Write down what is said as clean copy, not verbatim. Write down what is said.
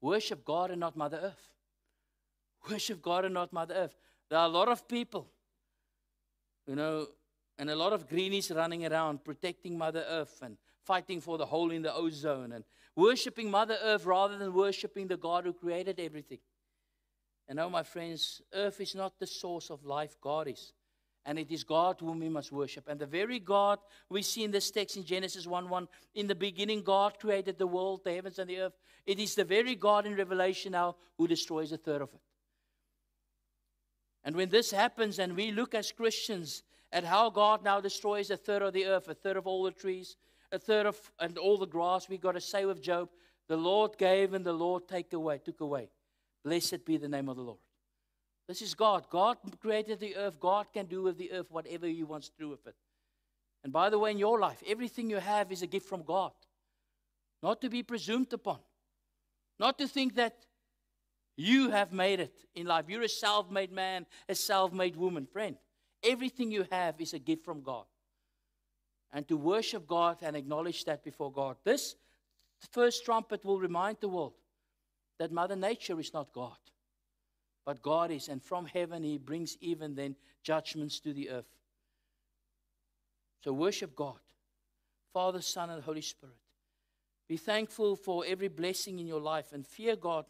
Worship God and not Mother Earth. Worship God and not Mother Earth. There are a lot of people, and a lot of greenies running around protecting Mother Earth and fighting for the hole in the ozone and worshiping Mother Earth rather than worshiping the God who created everything. And now, my friends, Earth is not the source of life. God is. And it is God whom we must worship. And the very God we see in this text in Genesis 1:1, in the beginning God created the world, the heavens and the earth. It is the very God in Revelation now who destroys a third of it. And when this happens and we look as Christians at how God now destroys a third of the earth, a third of all the trees, a third of and all the grass, we got to say with Job, the Lord gave and the Lord took away. Blessed be the name of the Lord. This is God. God created the earth. God can do with the earth whatever He wants to do with it. And by the way, in your life, everything you have is a gift from God. Not to be presumed upon. Not to think that you have made it in life. You're a self-made man, a self-made woman. Friend, everything you have is a gift from God. And to worship God and acknowledge that before God. This first trumpet will remind the world that Mother Nature is not God. But God is, and from heaven He brings even then judgments to the earth. So worship God, Father, Son, and Holy Spirit. Be thankful for every blessing in your life and fear God